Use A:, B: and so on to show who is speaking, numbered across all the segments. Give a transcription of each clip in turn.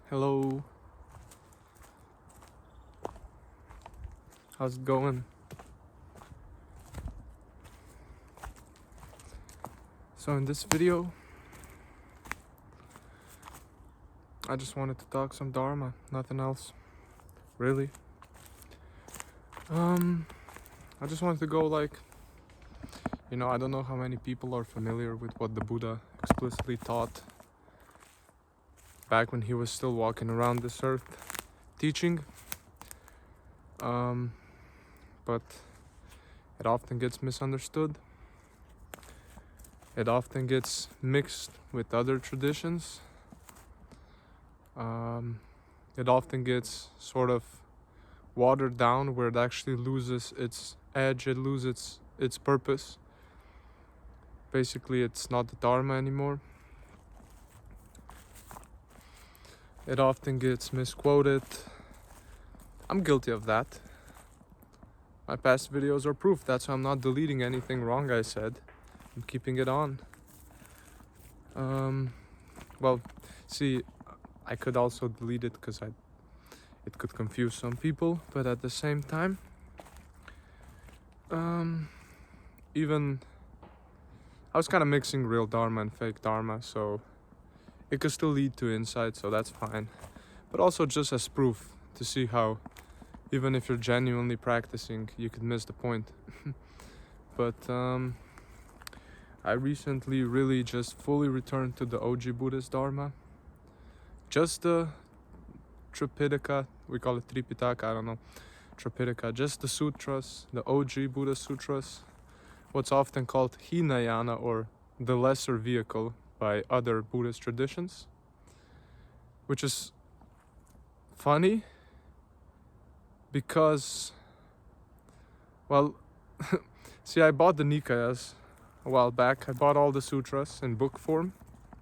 A: Hello. How's it going? So in this video, I just wanted to talk some dharma, nothing else, really. I just wanted to go I don't know how many people are familiar with what the Buddha explicitly taught back when he was still walking around this earth teaching. But it often gets misunderstood. It often gets mixed with other traditions. It often gets sort of watered down where it actually loses its edge, it loses its purpose. Basically, it's not the dharma anymore. It often gets misquoted. I'm guilty of that. My past videos are proof. That's why I'm not deleting anything wrong I said. I'm keeping it on. Well, see, I could also delete it because it could confuse some people, but at the same time, even I was kind of mixing real dharma and fake dharma, so it could still lead to insight, so that's fine. But also just as proof to see how even if you're genuinely practicing, you could miss the point. But I recently really just fully returned to the OG Buddhist Dharma. Just the Tripitaka, we call it Tripitaka, I don't know, Tripitaka, just the sutras, the OG Buddha sutras, what's often called Hinayana, or the lesser vehicle by other Buddhist traditions, which is funny because, well, see, I bought the Nikayas a while back. I bought all the sutras in book form,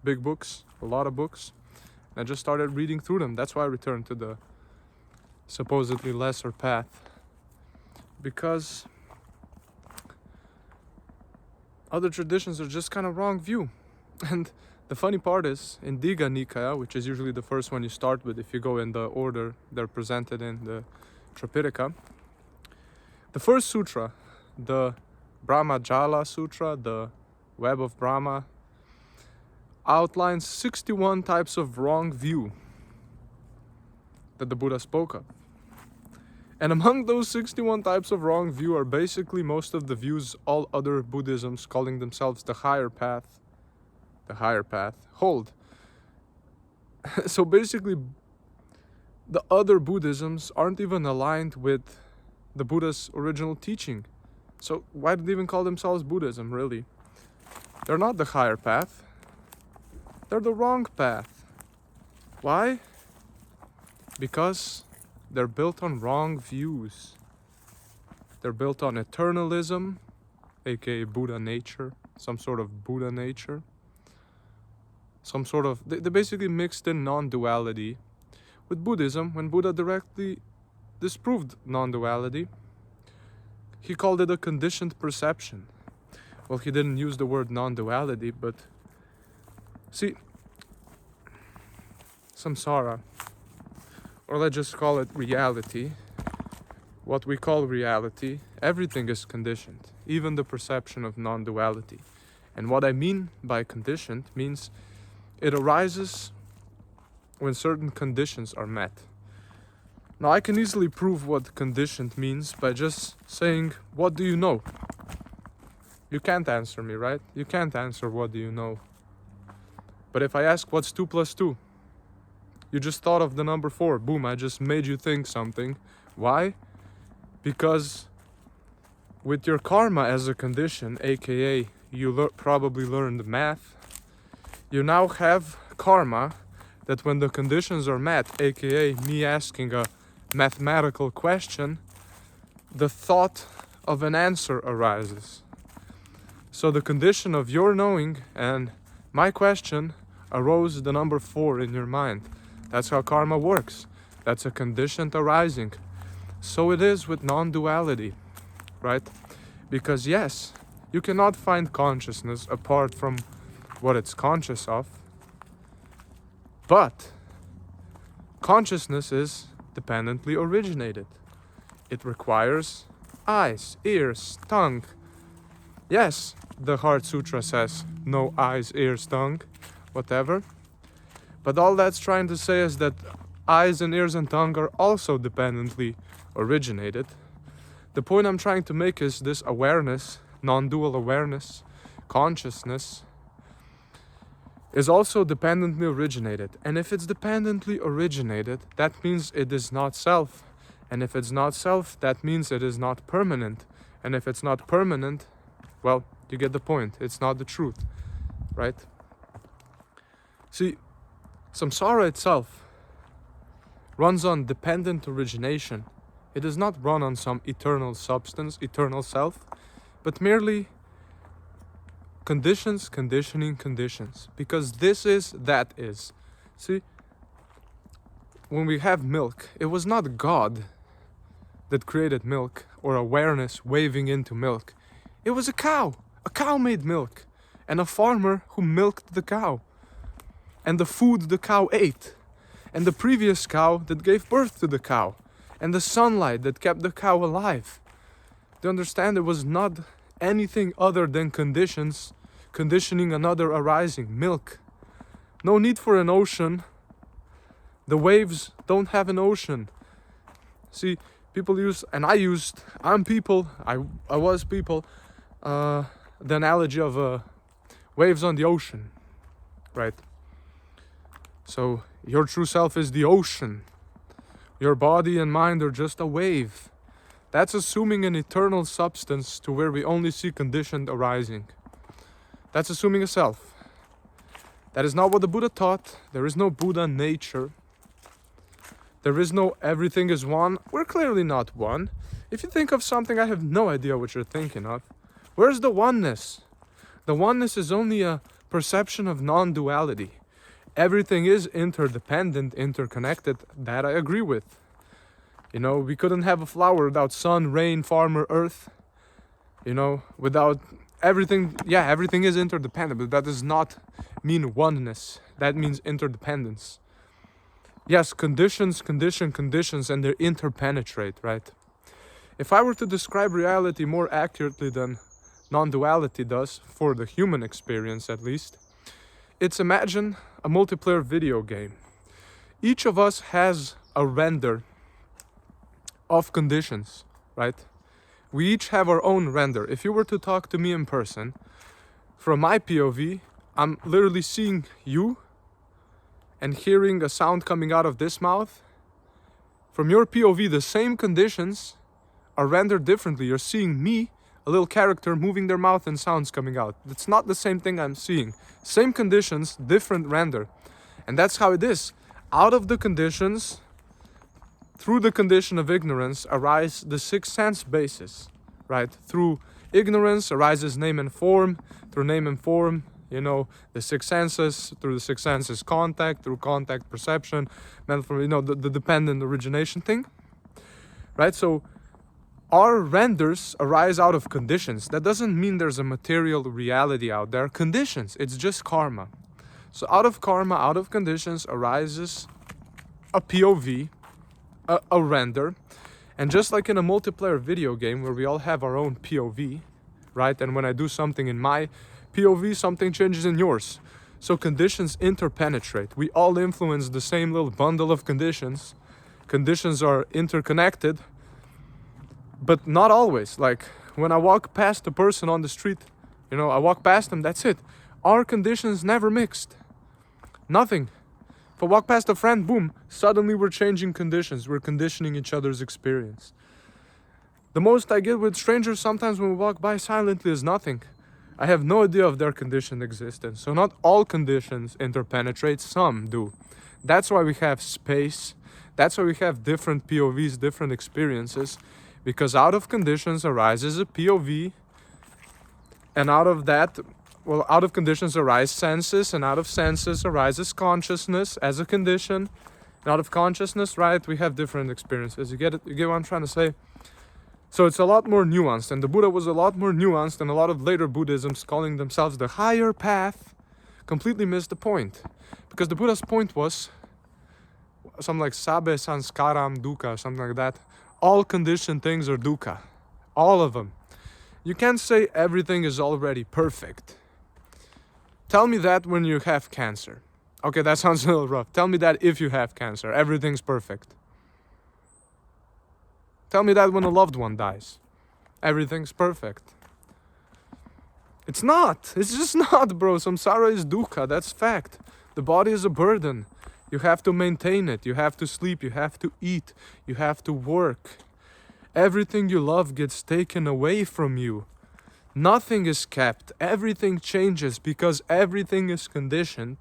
A: big books, a lot of books. I just started reading through them. That's why I returned to the supposedly lesser path. Because other traditions are just kind of wrong view. And the funny part is, in Digha Nikaya, which is usually the first one you start with if you go in the order they're presented in the Tripitaka, the first sutra, the Brahma Jala Sutra, the Web of Brahma, outlines 61 types of wrong view that the Buddha spoke of. And among those 61 types of wrong view are basically most of the views all other Buddhisms calling themselves the higher path hold. So basically, the other Buddhisms aren't even aligned with the Buddha's original teaching. So why do they even call themselves Buddhism, really? They're not the higher path. They're the wrong path. Why? Because they're built on wrong views. They're built on eternalism, aka Buddha nature, some sort of Buddha nature. They basically mixed in non-duality with Buddhism when Buddha directly disproved non-duality. He called it a conditioned perception. Well, he didn't use the word non-duality, but see, samsara, or let's just call it reality, what we call reality, everything is conditioned, even the perception of non-duality. And what I mean by conditioned means it arises when certain conditions are met. Now, I can easily prove what conditioned means by just saying, what do you know? You can't answer me, right? You can't answer what do you know. But if I ask what's 2 plus 2, you just thought of the number 4. Boom, I just made you think something. Why? Because with your karma as a condition, aka you probably learned math, you now have karma that when the conditions are met, aka me asking a mathematical question, the thought of an answer arises. So the condition of your knowing and my question arose the number 4 in your mind. That's how karma works. That's a conditioned arising. So it is with non-duality, right? Because yes, you cannot find consciousness apart from what it's conscious of. But Consciousness is dependently originated. It requires eyes, ears, tongue. Yes, the Heart Sutra says no eyes, ears, tongue, whatever. But all that's trying to say is that eyes and ears and tongue are also dependently originated. The point I'm trying to make is this awareness, non-dual awareness, consciousness, is also dependently originated. And if it's dependently originated, that means it is not self. And if it's not self, that means it is not permanent. And if it's not permanent, well, you get the point. It's not the truth, right? See, samsara itself runs on dependent origination. It does not run on some eternal substance, eternal self, but merely conditions, conditioning, conditions. Because this is, that is. See, when we have milk, it was not God that created milk or awareness waving into milk. It was a cow. A cow made milk. And a farmer who milked the cow. And the food the cow ate. And the previous cow that gave birth to the cow. And the sunlight that kept the cow alive. Do you understand? It was not anything other than conditions, conditioning another arising, milk. No need for an ocean. The waves don't have an ocean. See, people use, and I was people, the analogy of waves on the ocean, right? So your true self is the ocean. Your body and mind are just a wave. That's assuming an eternal substance to where we only see conditioned arising. That's assuming a self. That is not what the Buddha taught. There is no Buddha nature. There is no everything is one. We're clearly not one. If you think of something, I have no idea what you're thinking of. Where's the oneness? The oneness is only a perception of non-duality. Everything is interdependent, interconnected. That I agree with. You know, we couldn't have a flower without sun, rain, farmer, earth. You know, without everything. Yeah, everything is interdependent, but that does not mean oneness. That means interdependence. Yes, conditions, and they interpenetrate, right? If I were to describe reality more accurately than non-duality does, for the human experience at least, it's imagine a multiplayer video game. Each of us has a render of conditions, right? We each have our own render. If you were to talk to me in person, from my POV, I'm literally seeing you and hearing a sound coming out of this mouth. From your POV, the same conditions are rendered differently. You're seeing me, a little character, moving their mouth and sounds coming out. It's not the same thing I'm seeing. Same conditions, different render. And that's how it is. Out of the conditions, through the condition of ignorance, arise the sixth sense basis, right? Through ignorance arises name and form. Through name and form, you know, the six senses. Through the six senses, contact. Through contact, perception. Mental, you know, the dependent origination thing, right? So our renders arise out of conditions. That doesn't mean there's a material reality out there. Conditions, it's just karma. So out of karma, out of conditions arises a POV, a render. And just like in a multiplayer video game where we all have our own POV, right? And when I do something in my POV, something changes in yours. So conditions interpenetrate. We all influence the same little bundle of conditions. Conditions are interconnected, but not always. Like when I walk past a person on the street, you know, I walk past them, that's it. Our conditions never mixed. Nothing. If I walk past a friend, boom, suddenly we're changing conditions. We're conditioning each other's experience. The most I get with strangers sometimes when we walk by silently is nothing. I have no idea of their conditioned existence. So not all conditions interpenetrate, some do. That's why we have space. That's why we have different POVs, different experiences. Because out of conditions arises a POV. And out of that, well, out of conditions arise senses, and out of senses arises consciousness as a condition. And out of consciousness, right, we have different experiences. You get it? You get what I'm trying to say? So it's a lot more nuanced, and the Buddha was a lot more nuanced, and a lot of later Buddhisms calling themselves the higher path completely missed the point. Because the Buddha's point was, something like sabe sanskaram dukkha, something like that. All conditioned things are dukkha. All of them. You can't say everything is already perfect. Tell me that when you have cancer. Okay, that sounds a little rough. Tell me that if you have cancer, everything's perfect. Tell me that when a loved one dies, everything's perfect. It's not. It's just not, bro. Samsara is dukkha. That's fact. The body is a burden. You have to maintain it. You have to sleep. You have to eat. You have to work. Everything you love gets taken away from you. Nothing is kept. Everything changes because everything is conditioned.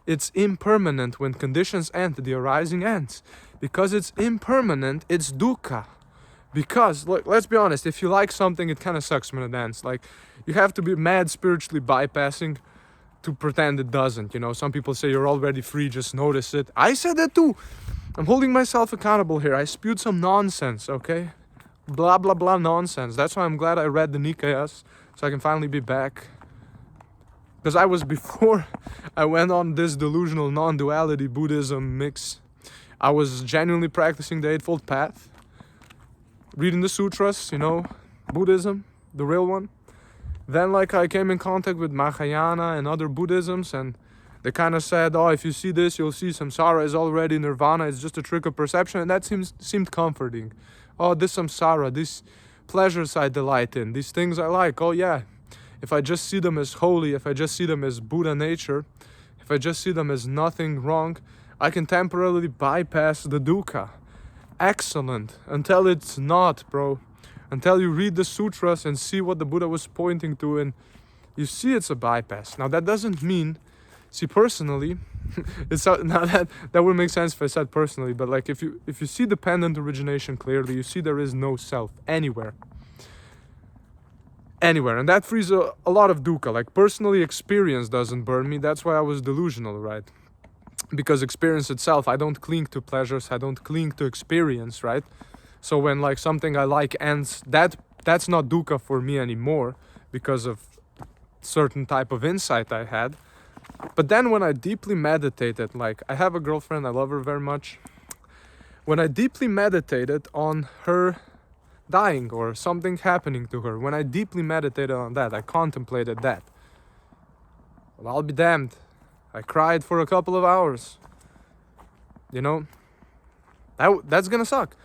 A: It's impermanent. When conditions end, the arising ends. Because it's impermanent, it's dukkha. Because, look, let's be honest, if you like something, it kind of sucks when it ends. Like, you have to be mad spiritually bypassing to pretend it doesn't. You know, some people say you're already free, just notice it. I said that too. I'm holding myself accountable here. I spewed some nonsense, okay? Blah, blah, blah nonsense. That's why I'm glad I read the Nikayas, so I can finally be back. Because I was, before I went on this delusional non-duality Buddhism mix, I was genuinely practicing the Eightfold Path. Reading the sutras, you know, Buddhism, the real one. Then like I came in contact with Mahayana and other Buddhisms, and they kind of said, oh, if you see this, you'll see samsara is already nirvana, it's just a trick of perception, and that seemed comforting. Oh, this samsara, these pleasures I delight in, these things I like, oh yeah, if I just see them as holy, if I just see them as Buddha nature, if I just see them as nothing wrong, I can temporarily bypass the dukkha. Excellent. Until it's not, bro. Until you read the sutras and see what the Buddha was pointing to, and you see it's a bypass. Now that doesn't mean, see personally, it's now that would make sense if I said personally, but like if you see dependent origination clearly, you see there is no self anywhere. Anywhere, and that frees a lot of dukkha. Like personally, experience doesn't burn me. That's why I was delusional, right? Because experience itself, I don't cling to pleasures, I don't cling to experience, right? So when like something I like ends, that's not dukkha for me anymore because of certain type of insight I had. But then when I deeply meditated, like I have a girlfriend, I love her very much. When I deeply meditated on her dying or something happening to her, when I deeply meditated on that, I contemplated that. Well, I'll be damned. I cried for a couple of hours. You know, that's gonna suck.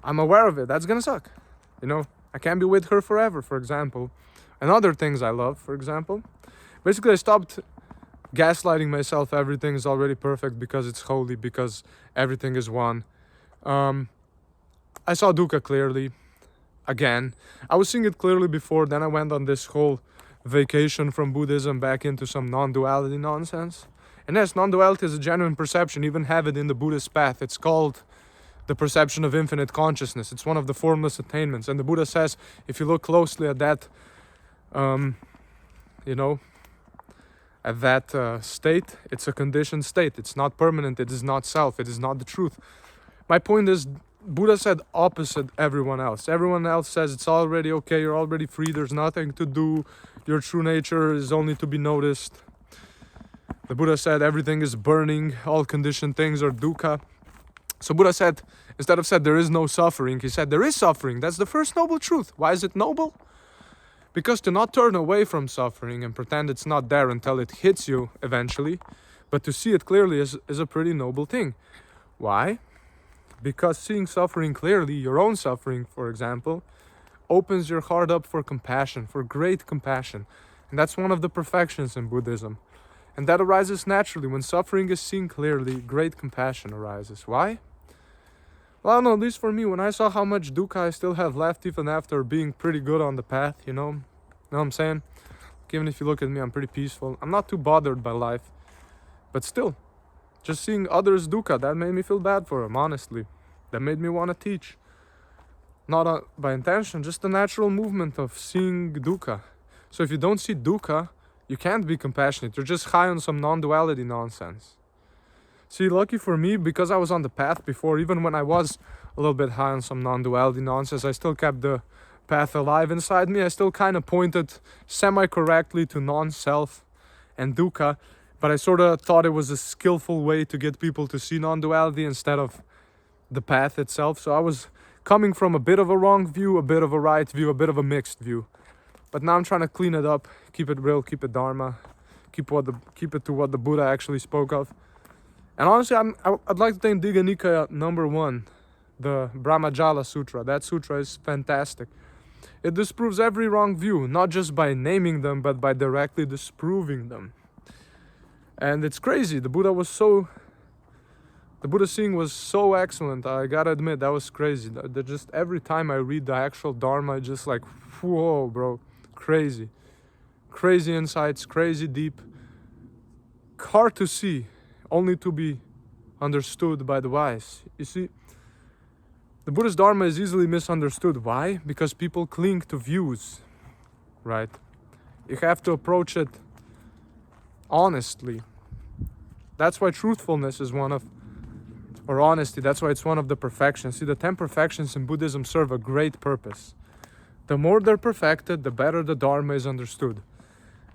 A: I'm aware of it. That's gonna suck. You know, I can't be with her forever, for example. And other things I love, for example. Basically, I stopped gaslighting myself. Everything is already perfect because it's holy, because everything is one. I saw dukkha clearly. Again, I was seeing it clearly before. Then I went on this whole vacation from Buddhism back into some non-duality nonsense. And yes, non-duality is a genuine perception. Even have it in the Buddhist path. It's called the perception of infinite consciousness. It's one of the formless attainments. And the Buddha says, if you look closely at that, you know, at that state, it's a conditioned state. It's not permanent. It is not self. It is not the truth. My point is, Buddha said opposite everyone else. Everyone else says it's already okay. You're already free. There's nothing to do. Your true nature is only to be noticed. The Buddha said everything is burning, all conditioned things are dukkha. So Buddha said, instead of said there is no suffering, he said there is suffering. That's the first noble truth. Why is it noble? Because to not turn away from suffering and pretend it's not there until it hits you eventually, but to see it clearly is a pretty noble thing. Why? Because seeing suffering clearly, your own suffering, for example, opens your heart up for compassion, for great compassion. And that's one of the perfections in Buddhism. And that arises naturally. When suffering is seen clearly, great compassion arises. Why? Well, I don't know, at least for me, when I saw how much dukkha I still have left even after being pretty good on the path, you know what I'm saying? Even if you look at me, I'm pretty peaceful. I'm not too bothered by life. But still, just seeing others' dukkha, that made me feel bad for them, honestly. That made me want to teach. Not by intention, just the natural movement of seeing dukkha. So if you don't see dukkha, you can't be compassionate. You're just high on some non-duality nonsense. See, lucky for me, because I was on the path before, even when I was a little bit high on some non-duality nonsense, I still kept the path alive inside me. I still kind of pointed semi-correctly to non-self and dukkha. but I sort of thought it was a skillful way to get people to see non-duality instead of the path itself. So I was coming from a bit of a wrong view, a bit of a right view, a bit of a mixed view. But now I'm trying to clean it up, keep it real, keep it dharma, keep it to what the Buddha actually spoke of. And honestly, I'd like to thank Digha Nikaya number 1, the Brahmajala Sutra. That sutra is fantastic. It disproves every wrong view, not just by naming them, but by directly disproving them. And it's crazy. The Buddha seeing was so excellent. I gotta admit, that was crazy. That just every time I read the actual Dharma, it's just like, whoa, bro, crazy. Crazy insights, crazy deep. Hard to see, only to be understood by the wise. You see, the Buddha's Dharma is easily misunderstood. Why? Because people cling to views, right? You have to approach it honestly. That's why truthfulness is or honesty, that's why it's one of the perfections. See, the 10 perfections in Buddhism serve a great purpose. The more they're perfected, the better the Dharma is understood.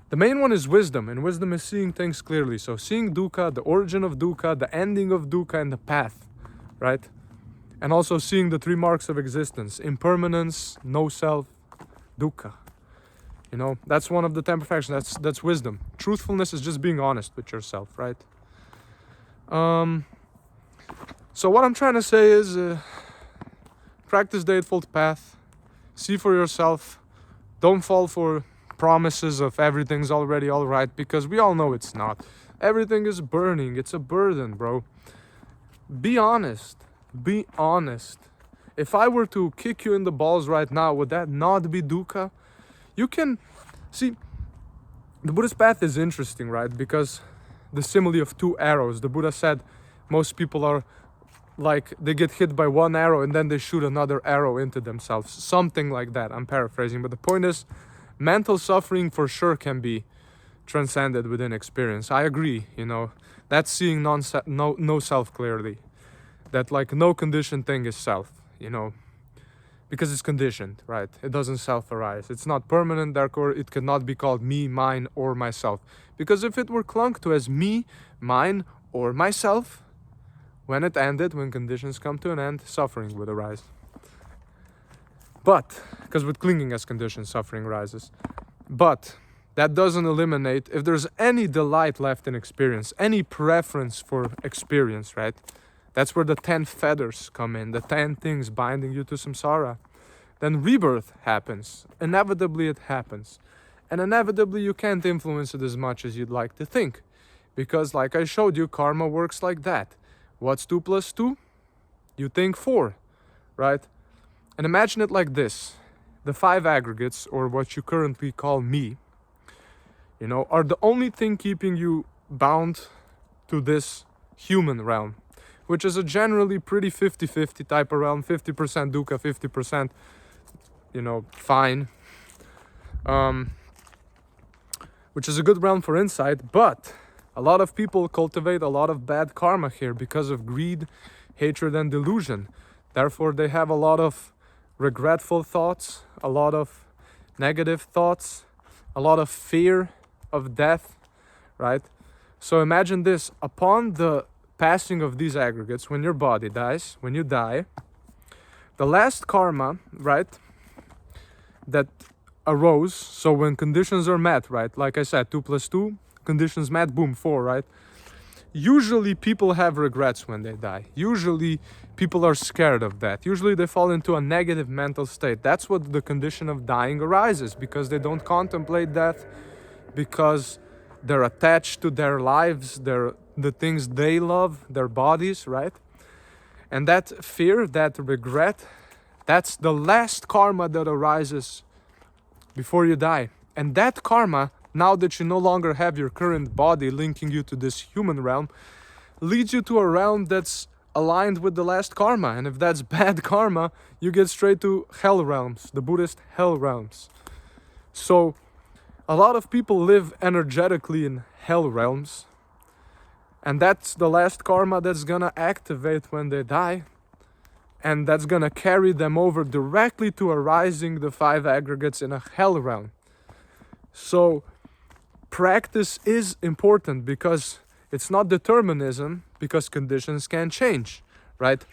A: The main one is wisdom, and wisdom is seeing things clearly. So seeing dukkha, the origin of dukkha, the ending of dukkha, and the path, right? And also seeing the 3 marks of existence: impermanence, no self, dukkha. You know, that's one of the 10 perfections. That's wisdom. Truthfulness is just being honest with yourself, right? So what I'm trying to say is, practice the Eightfold Path. See for yourself. Don't fall for promises of everything's already all right, because we all know it's not. Everything is burning. It's a burden, bro. Be honest. Be honest. If I were to kick you in the balls right now, would that not be dukkha? You can see, the Buddhist path is interesting, right? Because the simile of 2 arrows. The Buddha said most people are like, they get hit by 1 arrow and then they shoot another arrow into themselves. Something like that. I'm paraphrasing. But the point is, mental suffering for sure can be transcended within experience. I agree, you know. That's seeing no self clearly. That like no conditioned thing is self, you know. Because it's conditioned, right? It doesn't self-arise. It's not permanent, therefore it cannot be called me, mine, or myself. Because if it were clung to as me, mine, or myself, when it ended, when conditions come to an end, suffering would arise. But, because with clinging as conditions, suffering arises. But that doesn't eliminate, if there's any delight left in experience, any preference for experience, right? That's where the 10 fetters come in, the 10 things binding you to samsara. Then rebirth happens. Inevitably it happens. And inevitably you can't influence it as much as you'd like to think. Because like I showed you, karma works like that. What's 2 plus 2? You think 4, right? And imagine it like this. The 5 aggregates, or what you currently call me, you know, are the only thing keeping you bound to this human realm, which is a generally pretty 50-50 type of realm, 50% dukkha, 50%, you know, fine. Which is a good realm for insight, but a lot of people cultivate a lot of bad karma here because of greed, hatred, and delusion. Therefore, they have a lot of regretful thoughts, a lot of negative thoughts, a lot of fear of death, right? So imagine this, upon the passing of these aggregates, when your body dies, when you die, the last karma, right, that arose, so when conditions are met, right, like I said, 2 plus 2, conditions met, boom, 4, right? Usually people have regrets when they die. Usually people are scared of that. Usually they fall into a negative mental state. That's what the condition of dying arises, because they don't contemplate death, because they're attached to their lives, the things they love, their bodies, right? And that fear, that regret, that's the last karma that arises before you die. And that karma, now that you no longer have your current body linking you to this human realm, leads you to a realm that's aligned with the last karma. And if that's bad karma, you get straight to hell realms, the Buddhist hell realms. So a lot of people live energetically in hell realms, and that's the last karma that's gonna activate when they die, and that's gonna carry them over directly to arising the 5 aggregates in a hell realm. So practice is important because it's not determinism, because conditions can change, right?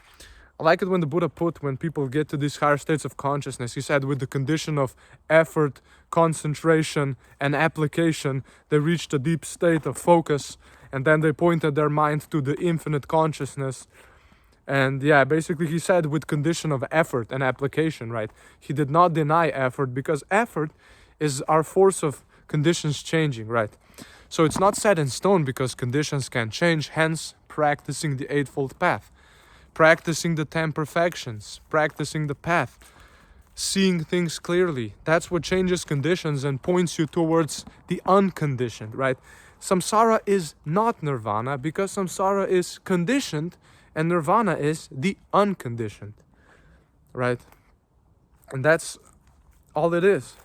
A: I like it when the Buddha put, when people get to these higher states of consciousness, he said with the condition of effort, concentration, and application, they reached a deep state of focus, and then they pointed their mind to the infinite consciousness. And yeah, basically he said with condition of effort and application, right? He did not deny effort, because effort is our force of conditions changing, right? So it's not set in stone because conditions can change, hence practicing the Eightfold Path. Practicing the 10 perfections, practicing the path, seeing things clearly. That's what changes conditions and points you towards the unconditioned, right? Samsara is not nirvana because samsara is conditioned and nirvana is the unconditioned, right? And that's all it is.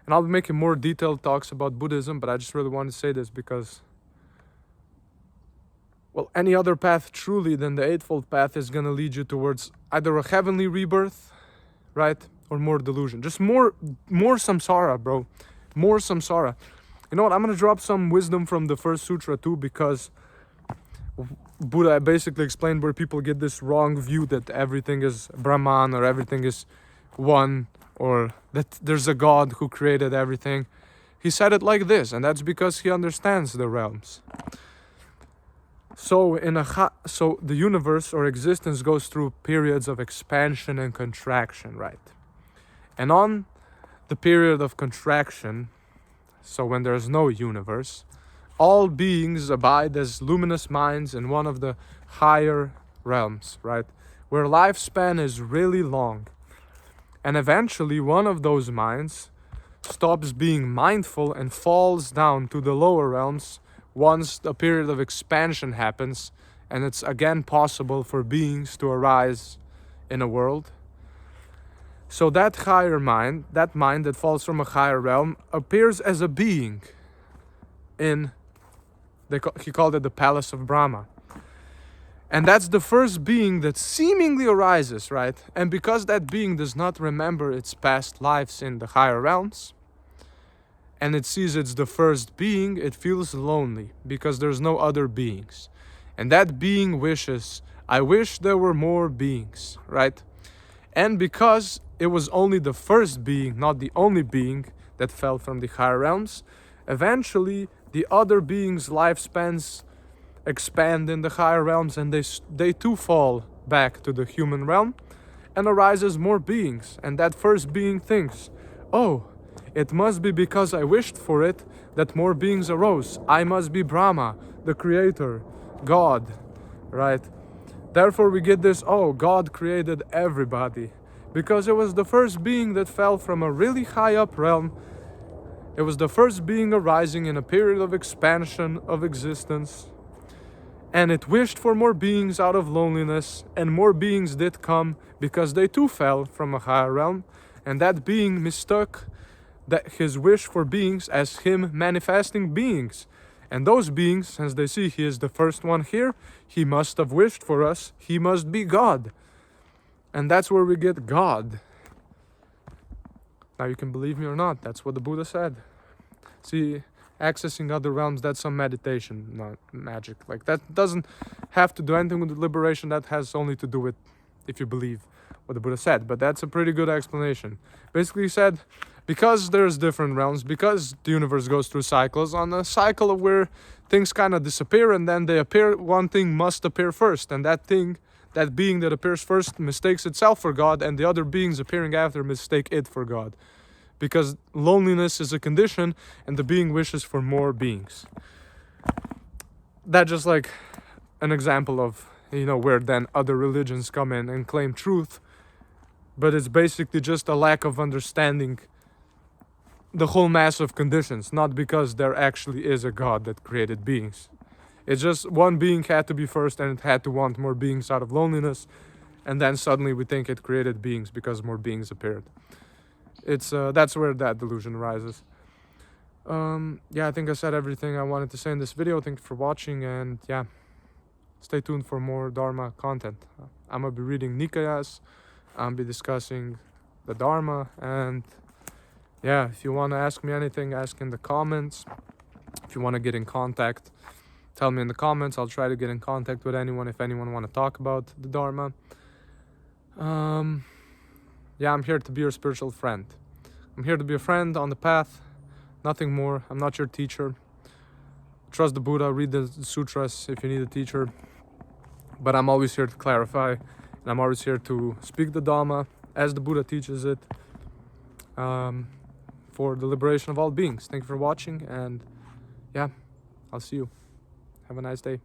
A: And I'll be making more detailed talks about Buddhism, but I just really want to say this because, well, any other path truly than the Eightfold Path is going to lead you towards either a heavenly rebirth, right? Or more delusion. Just more samsara, bro. More samsara. You know what? I'm going to drop some wisdom from the first sutra too, because Buddha basically explained where people get this wrong view that everything is Brahman or everything is one, or that there's a God who created everything. He said it like this, and that's because he understands the realms. So the universe or existence goes through periods of expansion and contraction, right? And on the period of contraction, so when there's no universe, all beings abide as luminous minds in one of the higher realms, right? Where lifespan is really long. And eventually one of those minds stops being mindful and falls down to the lower realms once a period of expansion happens, and it's again possible for beings to arise in a world. So that higher mind, that mind that falls from a higher realm, appears as a being in, he called it the Palace of Brahma. And that's the first being that seemingly arises, right? And because that being does not remember its past lives in the higher realms, and it sees it's the first being, it feels lonely because there's no other beings. And that being wishes, I wish there were more beings, right? And because it was only the first being, not the only being that fell from the higher realms, eventually the other beings' lifespans expand in the higher realms, and they too fall back to the human realm, and arises more beings. And that first being thinks, oh, it must be because I wished for it that more beings arose. I must be Brahma, the creator, God, right? Therefore we get this, oh, God created everybody. Because it was the first being that fell from a really high up realm. It was the first being arising in a period of expansion of existence. And it wished for more beings out of loneliness, and more beings did come because they too fell from a higher realm. And that being mistook that his wish for beings as him manifesting beings. And those beings, since they see he is the first one here, he must have wished for us, he must be God. And that's where we get God. Now you can believe me or not, that's what the Buddha said. See, accessing other realms, that's some meditation, not magic. Like, that doesn't have to do anything with liberation, that has only to do with if you believe what the Buddha said. But that's a pretty good explanation. Basically he said, because there's different realms, because the universe goes through cycles, on a cycle of where things kind of disappear and then they appear, one thing must appear first, and that thing, that being that appears first, mistakes itself for God, and the other beings appearing after mistake it for God. Because loneliness is a condition, and the being wishes for more beings. That's just like an example of, you know, where then other religions come in and claim truth, but it's basically just a lack of understanding the whole mass of conditions, not because there actually is a God that created beings. It's just one being had to be first, and it had to want more beings out of loneliness, and then suddenly we think it created beings because more beings appeared. It's that's where that delusion arises. Yeah, I think I said everything I wanted to say in this video. Thank you for watching, and yeah, stay tuned for more Dharma content. I'm gonna be reading Nikayas, I'll be discussing the Dharma, and yeah, if you want to ask me anything, ask in the comments. If you want to get in contact, tell me in the comments. I'll try to get in contact with anyone if anyone want to talk about the Dharma. Yeah, I'm here to be your spiritual friend. I'm here to be a friend on the path, nothing more. I'm not your teacher. Trust the Buddha, read the sutras if you need a teacher. But I'm always here to clarify, and I'm always here to speak the Dhamma as the Buddha teaches it, for the liberation of all beings. Thank you for watching, and yeah, I'll see you. Have a nice day.